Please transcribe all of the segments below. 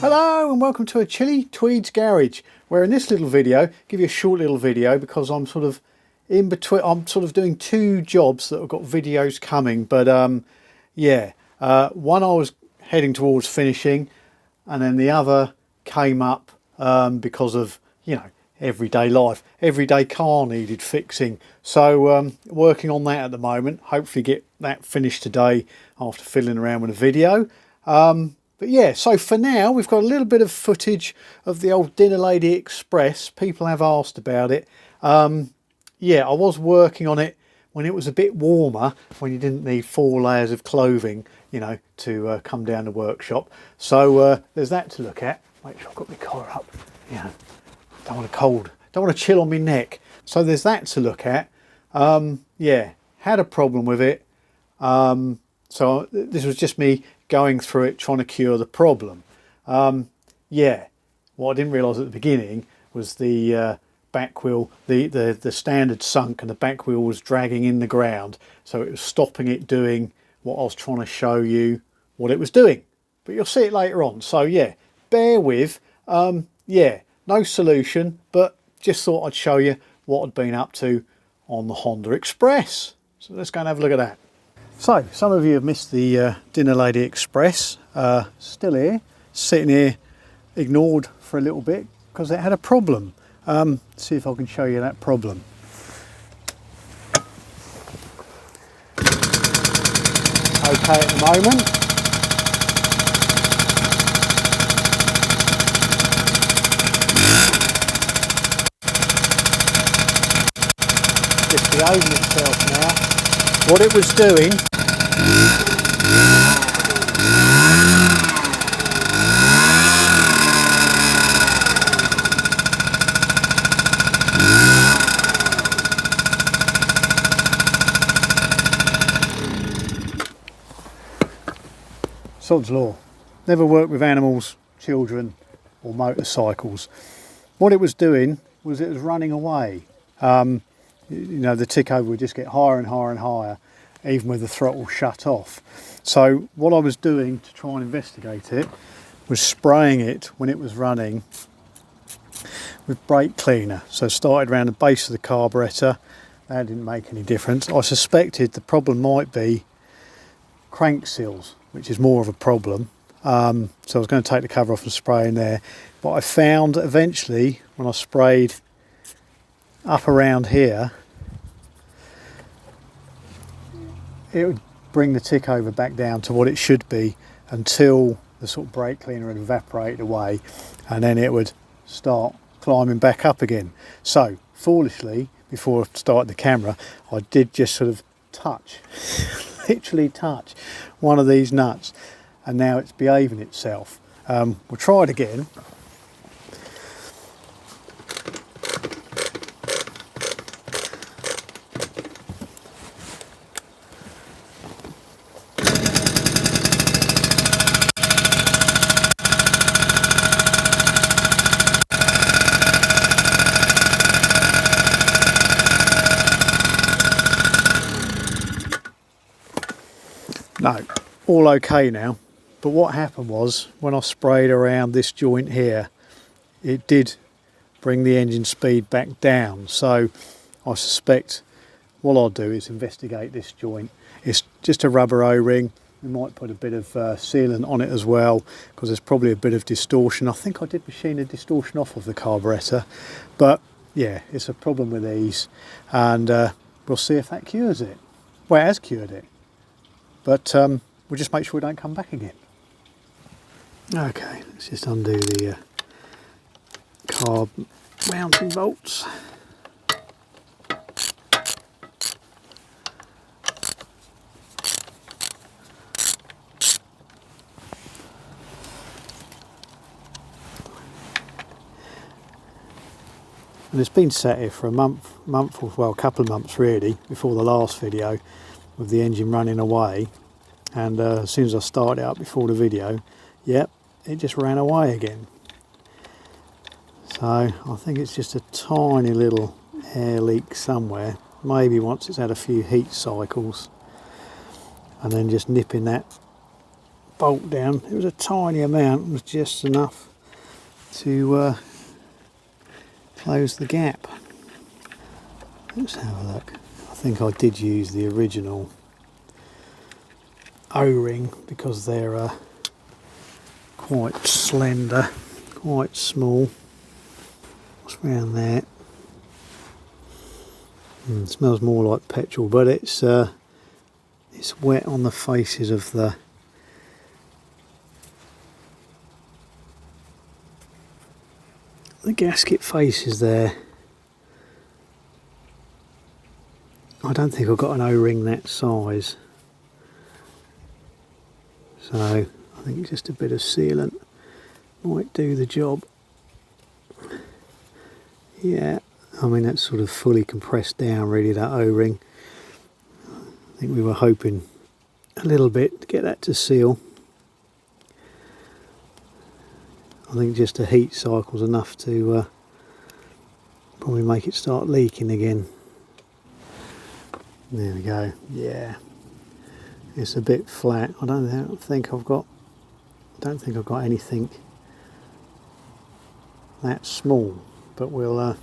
Hello and welcome to a chilly Tweed's garage, where in this little video, give you a short little video because I'm sort of in between, I'm sort of doing two jobs that have got videos coming, but one I was heading towards finishing and then the other came up because of, you know, everyday life. Everyday car needed fixing, so working on that at the moment. Hopefully get that finished today after fiddling around with a video. But yeah, so for now we've got a little bit of footage of the old Dinner Lady Express. People have asked about it. Yeah, I was working on it when it was a bit warmer, when you didn't need 4 layers of clothing, you know, to come down the workshop. So there's that to look at. Make sure I've got my collar up. Yeah, don't want a cold, don't want to chill on my neck. So there's that to look at. Yeah, had a problem with it. So this was just me going through it, trying to cure the problem. Yeah, what I didn't realise at the beginning was the back wheel, the standard sunk, and the back wheel was dragging in the ground, so it was stopping it doing what I was trying to show you what it was doing. But you'll see it later on. So yeah, bear with. Yeah, no solution, but just thought I'd show you what I'd been up to on the Honda Express. So let's go and have a look at that. So, some of you have missed the Dinner Lady Express. Still here, sitting here, ignored for a little bit because it had a problem. See if I can show you that problem. Okay at the moment. Just behaving itself now. What it was doing, sod's law. Never work with animals, children or motorcycles. What it was doing was it was running away. You know, the tick over would just get higher and higher and higher, even with the throttle shut off. So what I was doing to try and investigate it was spraying it when it was running with brake cleaner. So started around the base of the carburetor. That didn't make any difference. I suspected the problem might be crank seals, which is more of a problem. So I was going to take the cover off and spray in there. But I found eventually when I sprayed up around here, it would bring the tick over back down to what it should be until the sort of brake cleaner had evaporated away, and then it would start climbing back up again. So foolishly, before I started the camera, I did just sort of touch, literally touch one of these nuts, and now it's behaving itself. We'll try it again. No, all okay now, but what happened was when I sprayed around this joint here, it did bring the engine speed back down. So I suspect what I'll do is investigate this joint. It's just a rubber O-ring. We might put a bit of sealant on it as well, because there's probably a bit of distortion. I think I did machine the distortion off of the carburetor, but yeah, it's a problem with these, and we'll see if that cures it. Well, it has cured it. But we'll just make sure we don't come back again. Okay, let's just undo the carb mounting bolts. And it's been sat here for a month or, well, a couple of months really, before the last video, with the engine running away. And as soon as I started it up before the video, yep, it just ran away again. So I think it's just a tiny little air leak somewhere, maybe once it's had a few heat cycles, and then just nipping that bolt down. It was a tiny amount, it was just enough to close the gap. Let's have a look. I think I did use the original O-ring because they're quite slender, quite small. What's around there? It smells more like petrol, but it's wet on the faces of the gasket faces there. I don't think I've got an O-ring that size, so I think just a bit of sealant might do the job. Yeah, I mean that's sort of fully compressed down really, that O-ring. I think we were hoping a little bit to get that to seal. I think just a heat cycle's enough to probably make it start leaking again. There we go. Yeah, it's a bit flat. I don't think I've got anything that small, but we'll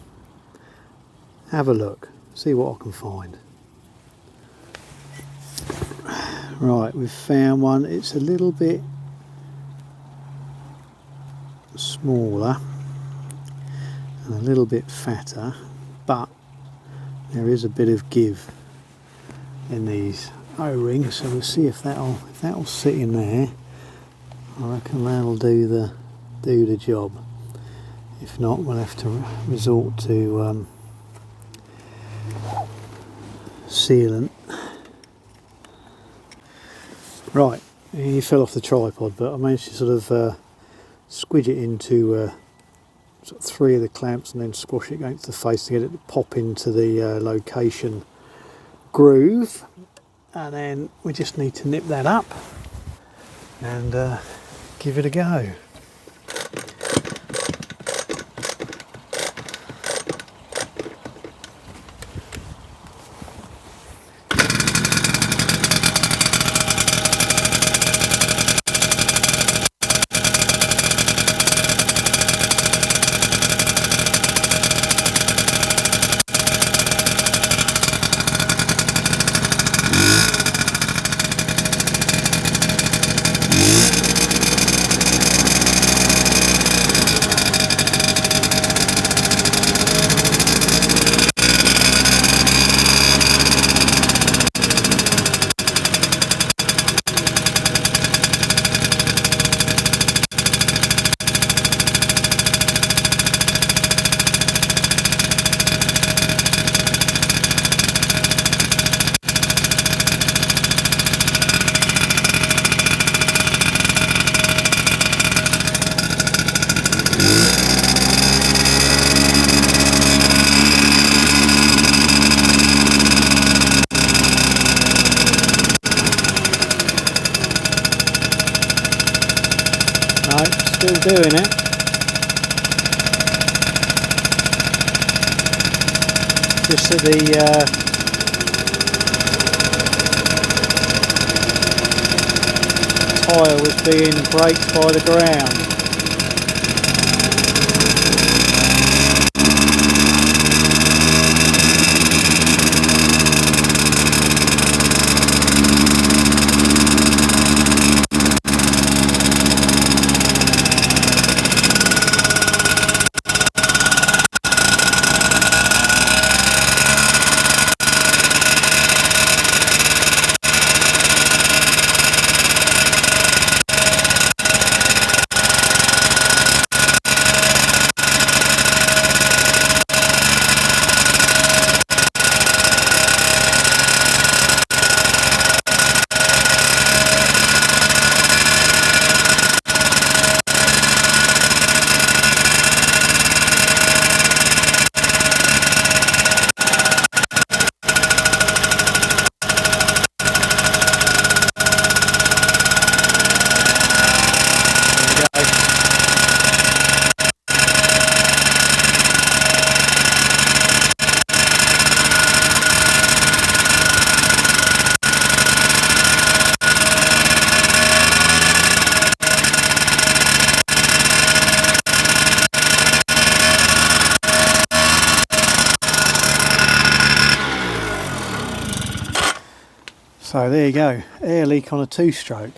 have a look, see what I can find. Right, we've found one. It's a little bit smaller and a little bit fatter, but there is a bit of give in these O-rings, so we'll see if that'll sit in there. I reckon that'll do the job. If not, we'll have to resort to sealant. Right, he fell off the tripod, but I managed to sort of squidge it into sort of 3 of the clamps and then squash it against the face to get it to pop into the location groove, and then we just need to nip that up and give it a go. Still doing it. Just that the tyre was being braked by the ground. So there you go, air leak on a 2-stroke.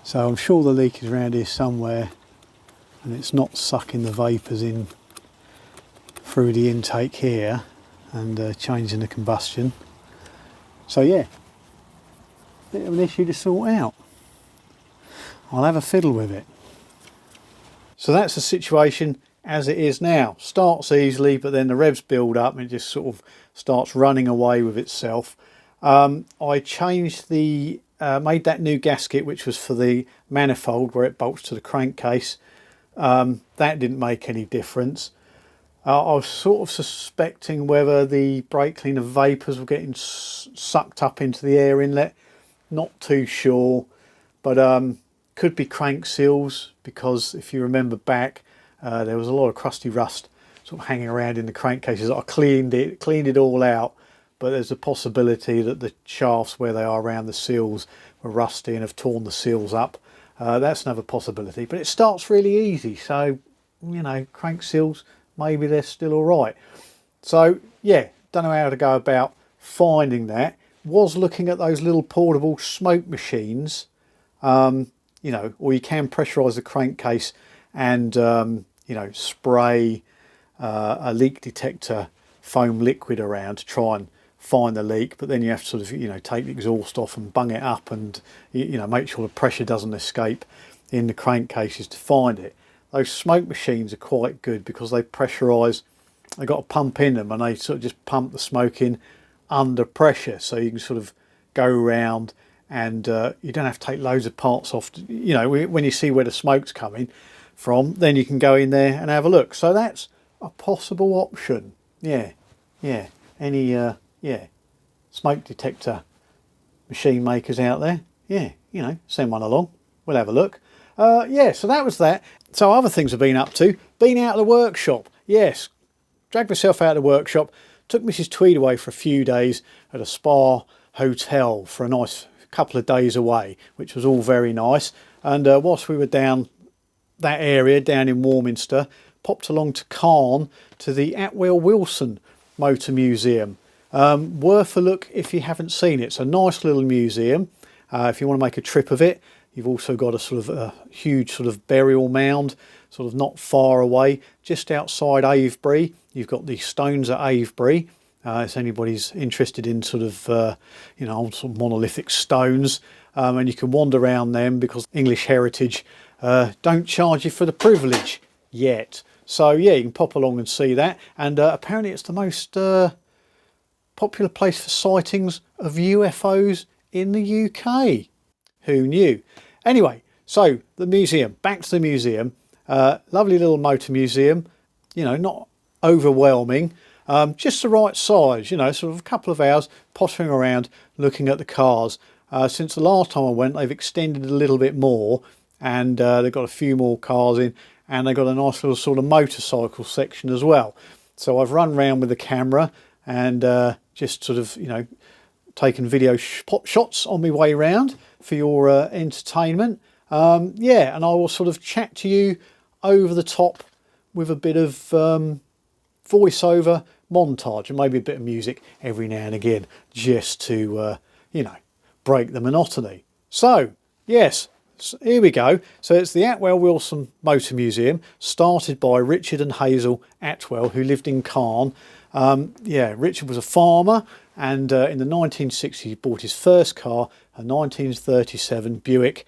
So I'm sure the leak is around here somewhere and it's not sucking the vapours in through the intake here and changing the combustion. So yeah, bit of an issue to sort out. I'll have a fiddle with it. So that's the situation as it is now. Starts easily, but then the revs build up and it just sort of starts running away with itself. I changed the, made that new gasket, which was for the manifold where it bolts to the crankcase. That didn't make any difference. I was sort of suspecting whether the brake cleaner vapours were getting sucked up into the air inlet. Not too sure, but could be crank seals, because if you remember back, there was a lot of crusty rust sort of hanging around in the crankcases. I cleaned it all out, but there's a possibility that the shafts where they are around the seals were rusty and have torn the seals up. That's another possibility, but it starts really easy, so you know, crank seals, maybe they're still all right. So yeah, don't know how to go about finding that. Was looking at those little portable smoke machines, you know, or you can pressurise the crankcase and you know, spray a leak detector foam liquid around to try and find the leak, but then you have to sort of, you know, take the exhaust off and bung it up and, you know, make sure the pressure doesn't escape in the crankcases to find it. Those smoke machines are quite good because they pressurise, they've got a pump in them and they sort of just pump the smoke in under pressure, so you can sort of go around and you don't have to take loads of parts off. You know, when you see where the smoke's coming from, then you can go in there and have a look. So that's a possible option. Yeah, any yeah, smoke detector machine makers out there, yeah, you know, send one along, we'll have a look. Yeah, so that was that. So other things I've been up to, been out of the workshop. Yes, dragged myself out of the workshop, took Mrs. Tweed away for a few days at a spa hotel for a nice couple of days away, which was all very nice. And whilst we were down that area, down in Warminster, popped along to CALNE, to the ATWELL-WILSON Motor Museum. Worth a look if you haven't seen it. It's a nice little museum if you want to make a trip of it. You've also got a sort of a huge sort of burial mound, sort of not far away, just outside Avebury. You've got the stones at Avebury. If anybody's interested in sort of, you know, old sort of monolithic stones, and you can wander around them because English Heritage don't charge you for the privilege yet. So yeah, you can pop along and see that. And apparently it's the most popular place for sightings of UFOs in the UK. Who knew? Anyway, so the museum, back to the museum. Lovely little motor museum, you know, not overwhelming, just the right size, you know, sort of a couple of hours pottering around looking at the cars. Since the last time I went, they've extended a little bit more, and they've got a few more cars in, and they've got a nice little sort of motorcycle section as well. So I've run around with the camera and just sort of, you know, taken video shots on my way around for your entertainment. Yeah, and I will sort of chat to you over the top with a bit of voiceover montage and maybe a bit of music every now and again, just to, you know, break the monotony. So, yes, so here we go. So it's the ATWELL-WILSON Motor Museum, started by Richard and Hazel Atwell, who lived in CALNE. Yeah, Richard was a farmer, and in the 1960s he bought his first car, a 1937 Buick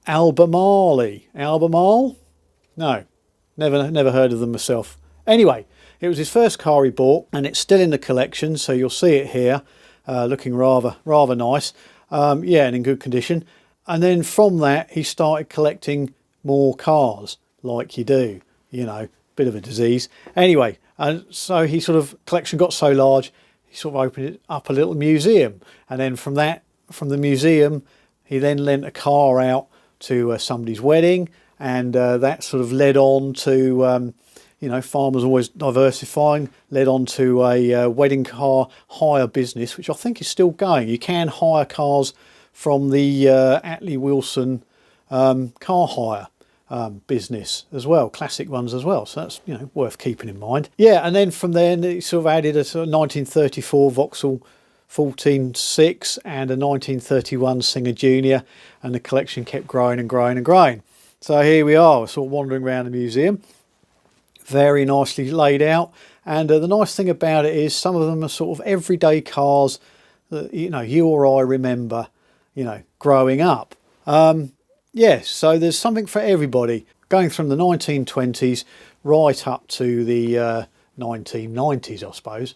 Albemarle. Albemarle? No, never heard of them myself. Anyway, it was his first car he bought, and it's still in the collection, so you'll see it here, looking rather nice. Yeah, and in good condition. And then from that he started collecting more cars, like you do, you know, bit of a disease. Anyway, and so he sort of, collection got so large, he sort of opened it up a little museum. And then from the museum, he then lent a car out to somebody's wedding, and that sort of led on to, you know, farmers always diversifying, led on to a wedding car hire business, which I think is still going. You can hire cars from the ATWELL-WILSON car hire business as well, classic ones as well, so that's, you know, worth keeping in mind. Yeah, and then from then he sort of added a sort of 1934 Vauxhall 14.6 and a 1931 Singer Junior, and the collection kept growing and growing and growing. So here we are, sort of wandering around the museum, very nicely laid out. And the nice thing about it is some of them are sort of everyday cars that, you know, you or I remember, you know, growing up. Yes, so there's something for everybody, going from the 1920s right up to the 1990s, I suppose.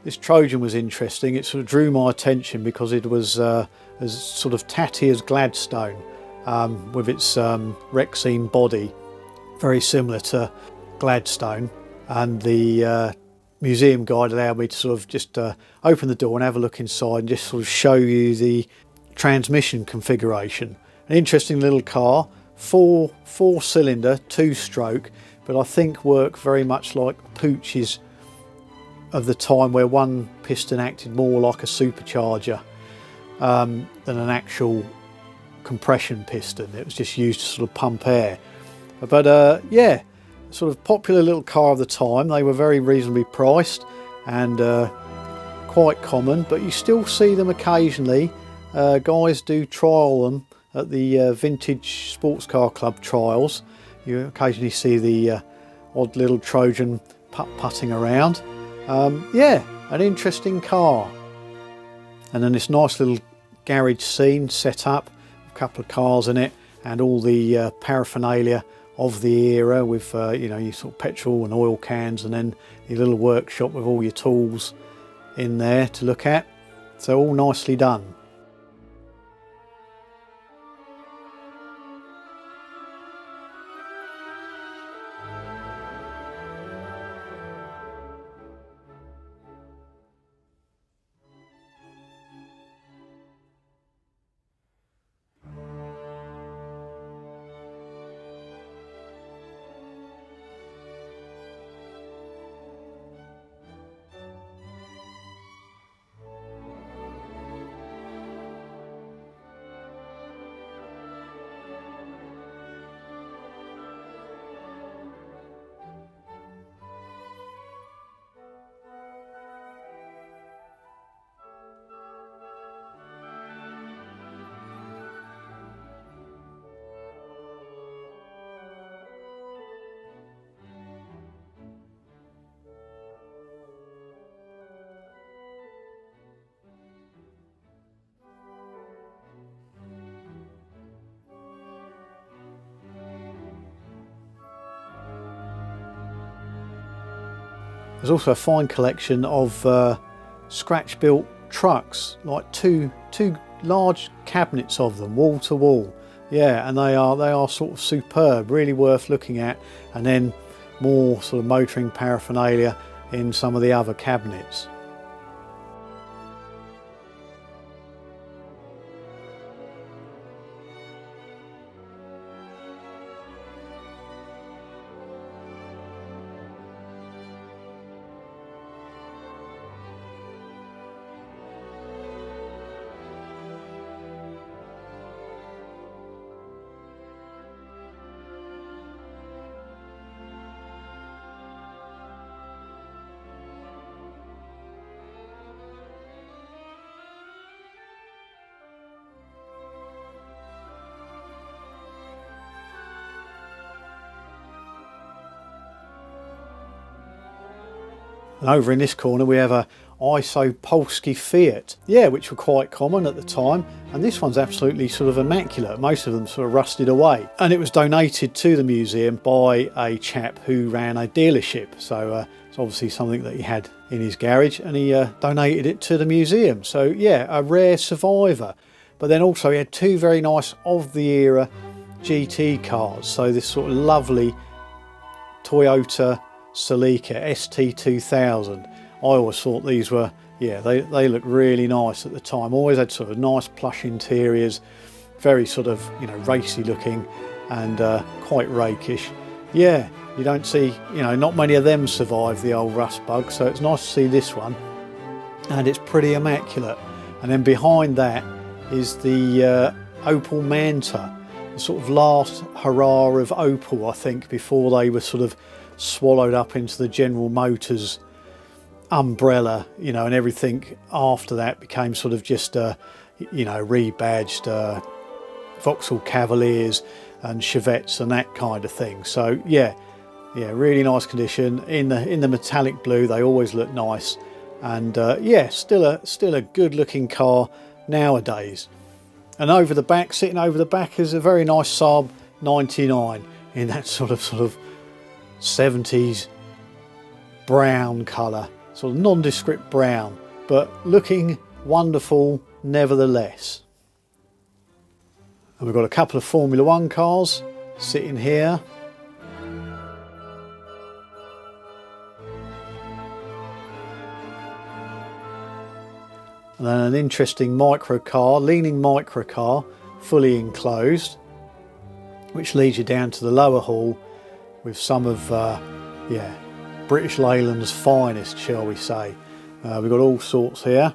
This Trojan was interesting. It sort of drew my attention because it was as sort of tatty as Gladstone, with its Rexine body, very similar to Gladstone. And the museum guide allowed me to sort of just open the door and have a look inside and just sort of show you the transmission configuration. An interesting little car, four cylinder, 2-stroke, but I think work very much like Pooch's of the time, where one piston acted more like a supercharger than an actual compression piston. It was just used to sort of pump air. But yeah, sort of popular little car of the time. They were very reasonably priced and quite common, but you still see them occasionally. Guys do trial them at the Vintage Sports Car Club trials. You occasionally see the odd little Trojan putt-putting around. Yeah, an interesting car. And then this nice little garage scene set up, a couple of cars in it, and all the paraphernalia of the era with you know, your sort of petrol and oil cans, and then your little workshop with all your tools in there to look at. So all nicely done. There's also a fine collection of scratch built trucks, like two large cabinets of them, wall to wall. Yeah, and they are sort of superb, really worth looking at. And then more sort of motoring paraphernalia in some of the other cabinets. And over in this corner we have a ISO Polski Fiat, yeah, which were quite common at the time, and this one's absolutely sort of immaculate. Most of them sort of rusted away, and it was donated to the museum by a chap who ran a dealership, so it's obviously something that he had in his garage, and he donated it to the museum. So yeah, a rare survivor. But then also he had two very nice of the era GT cars, so this sort of lovely Toyota Celica ST2000. I always thought these were, yeah, they looked really nice at the time. Always had sort of nice plush interiors, very sort of, you know, racy looking, and quite rakish. Yeah, you don't see, you know, not many of them survive the old rust bug, so it's nice to see this one, and it's pretty immaculate. And then behind that is the Opel Manta, the sort of last hurrah of Opel, I think, before they were sort of swallowed up into the General Motors umbrella, you know, and everything after that became sort of just you know, rebadged Vauxhall Cavaliers and Chevettes and that kind of thing. So yeah, really nice condition in the metallic blue. They always look nice, and yeah, still a good looking car nowadays. And over the back, sitting over the back, is a very nice Saab 99 in that sort of 70s brown colour, sort of nondescript brown, but looking wonderful nevertheless. And we've got a couple of Formula One cars sitting here. And then an interesting microcar, leaning microcar, fully enclosed, which leads you down to the lower hall with some of, yeah, British Leyland's finest, shall we say. We've got all sorts here.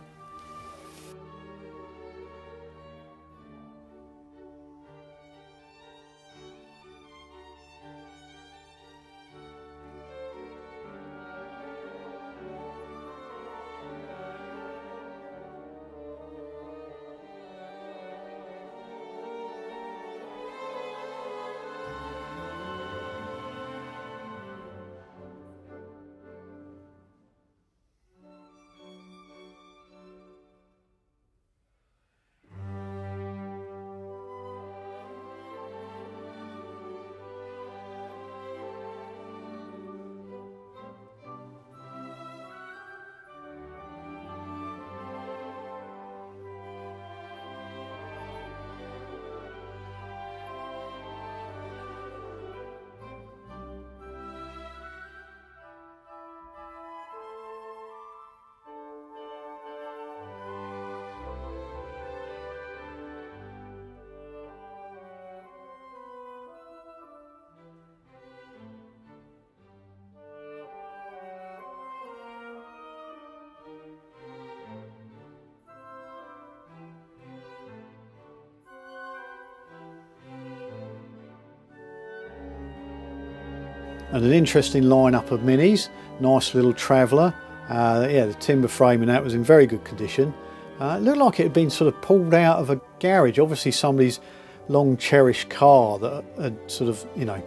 And an interesting lineup of Minis, nice little Traveller. Yeah, the timber frame in that was in very good condition. It looked like it had been sort of pulled out of a garage, obviously somebody's long cherished car that had sort of, you know,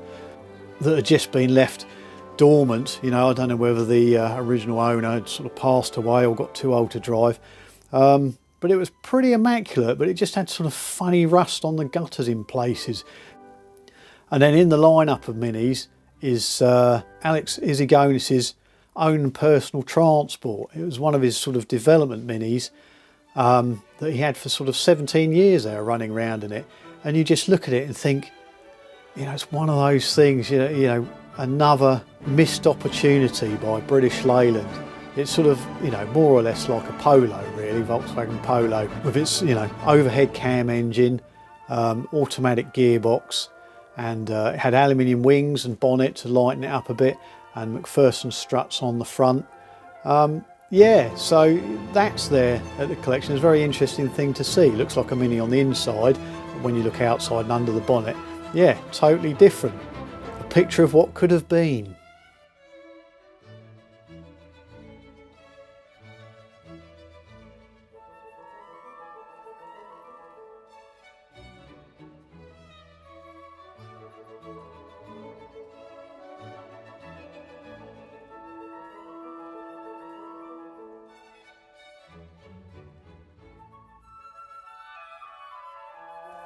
that had just been left dormant. You know, I don't know whether the original owner had sort of passed away or got too old to drive. But it was pretty immaculate, but it just had sort of funny rust on the gutters in places. And then in the lineup of Minis is Alex Issigonis's own personal transport. It was one of his sort of development minis that he had for sort of 17 years there, running around in it. And you just look at it and think, you know, it's one of those things, you know, another missed opportunity by British Leyland. It's sort of, you know, more or less like a Polo really, Volkswagen Polo, with its, you know, overhead cam engine, automatic gearbox, and it had aluminium wings and bonnet to lighten it up a bit, and McPherson struts on the front. Yeah, so that's there at the collection. It's a very interesting thing to see. It looks like a Mini on the inside, but when you look outside and under the bonnet, yeah, totally different. A picture of what could have been.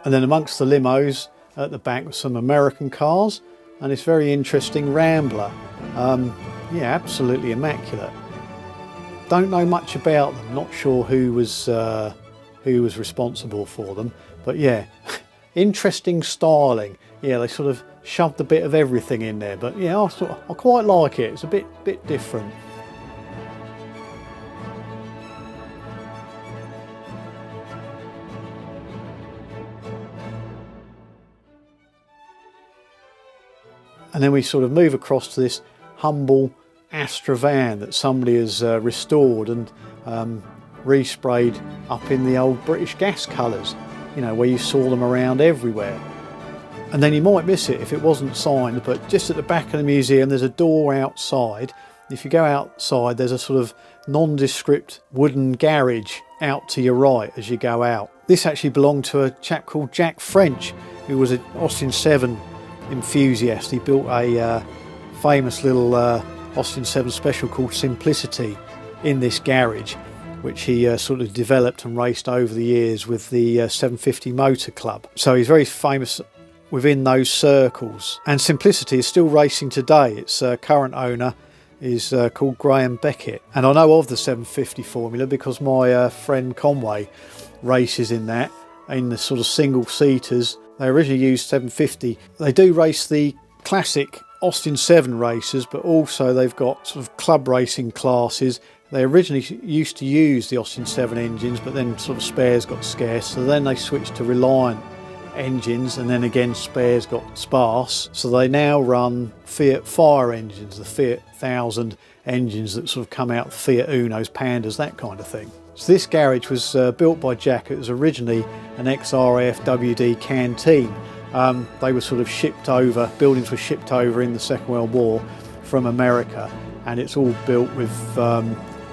And then amongst the limos at the back were some American cars and this very interesting Rambler. Yeah, absolutely immaculate. Don't know much about them, not sure who was responsible for them, but yeah, interesting styling. Yeah, they sort of shoved a bit of everything in there, but yeah, I quite like it. It's a bit different. And then we sort of move across to this humble Astra van that somebody has restored and resprayed up in the old British gas colours, you know, where you saw them around everywhere. And then you might miss it if it wasn't signed, but just at the back of the museum there's a door outside. If you go outside, there's a sort of nondescript wooden garage out to your right as you go out. This actually belonged to a chap called Jack French, who was an Austin 7 enthusiast. He built a famous little Austin 7 special called Simplicity in this garage, which he sort of developed and raced over the years with the 750 Motor Club. So he's very famous within those circles. And Simplicity is still racing today. Its current owner is called Graham Beckett. And I know of the 750 formula because my friend Conway races in that, in the sort of single seaters. They originally used 750. They do race the classic Austin 7 races, but also they've got sort of club racing classes. They originally used to use the Austin 7 engines, but then sort of spares got scarce, so then they switched to Reliant engines, and then again spares got sparse, so they now run Fiat Fire engines, the Fiat 1000 engines that sort of come out, Fiat Unos, Pandas, that kind of thing. So this garage was built by Jack. It was originally an ex-RAF WD canteen. They were sort of shipped over, buildings were shipped over in the Second World War from America, and it's all built with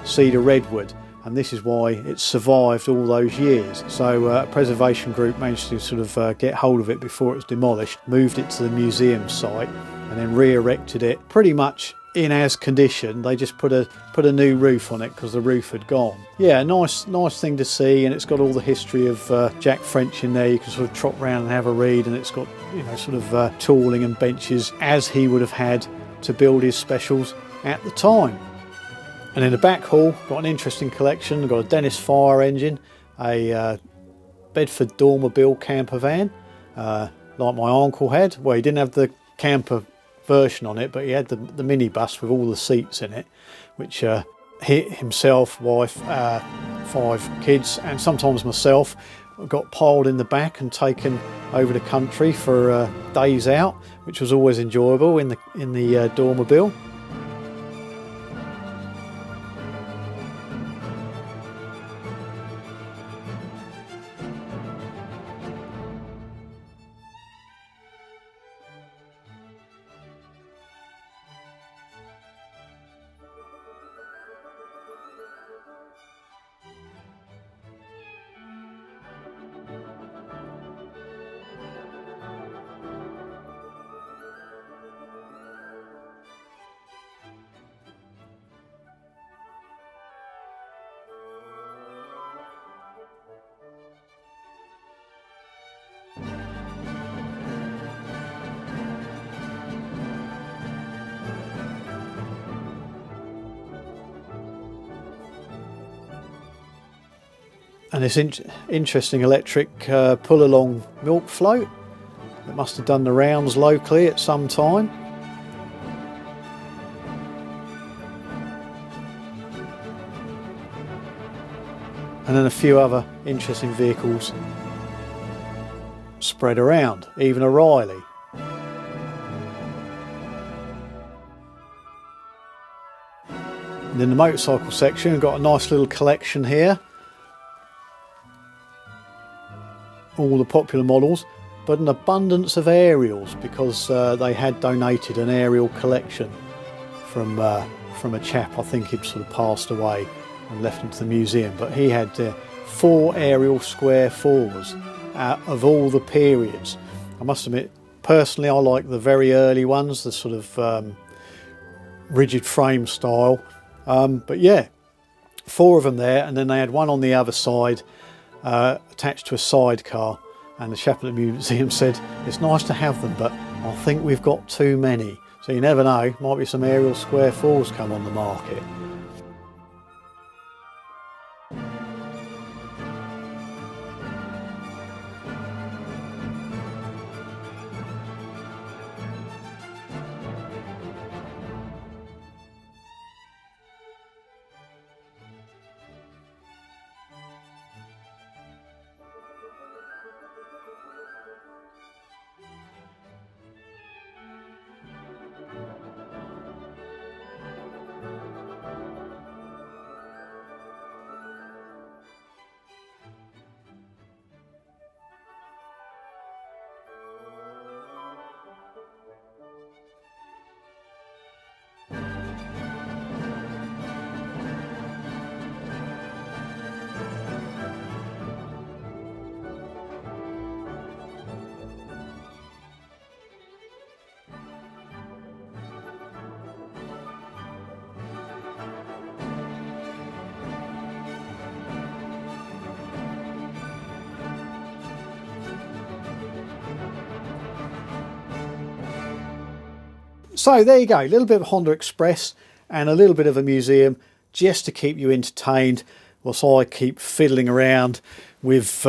cedar redwood, and this is why it's survived all those years. So a preservation group managed to sort of get hold of it before it was demolished, moved it to the museum site, and then re-erected it pretty much in as condition. They just put a new roof on it because the roof had gone. Yeah, nice thing to see, and it's got all the history of Jack French in there. You can sort of trot around and have a read, and it's got, you know, sort of tooling and benches as he would have had to build his specials at the time. And in the back hall, got an interesting collection. We've got a Dennis Fire engine, a Bedford Dormobile camper van, like my uncle had. Well, he didn't have the camper version on it, but he had the minibus with all the seats in it, which himself, wife, 5 kids, and sometimes myself got piled in the back and taken over the country for days out, which was always enjoyable in the Dormobile. And this interesting electric pull along milk float that must have done the rounds locally at some time. And then a few other interesting vehicles spread around, even a Riley. And in the motorcycle section, we've got a nice little collection here. All the popular models, but an abundance of aerials because they had donated an aerial collection from a chap. I think he'd sort of passed away and left them to the museum, but he had 4 aerial square 4s of all the periods. I must admit, personally, I like the very early ones, the sort of rigid frame style. But yeah, 4 of them there, and then they had one on the other side attached to a sidecar. And the chap at the museum said, it's nice to have them, but I think we've got too many. So you never know, might be some aerial square 4s come on the market. So there you go, a little bit of Honda Express and a little bit of a museum just to keep you entertained whilst I keep fiddling around with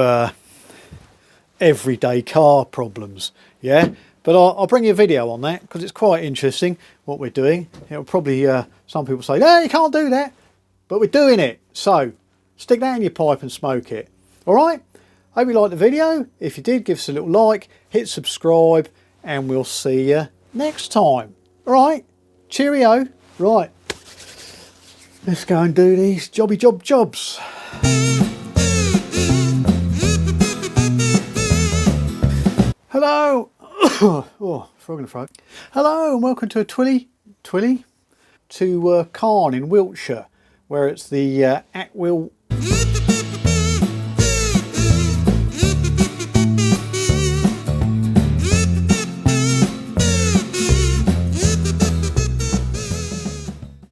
everyday car problems. Yeah, but I'll bring you a video on that because it's quite interesting what we're doing. It'll probably, some people say, no, you can't do that, but we're doing it. So stick that in your pipe and smoke it. All right, hope you liked the video. If you did, give us a little like, hit subscribe, and we'll see you next time. All right, cheerio. Right, let's go and do these jobs. Hello. Oh, frog in the throat. Hello and welcome to a Twilly to CALNE in Wiltshire, where it's the ATWELL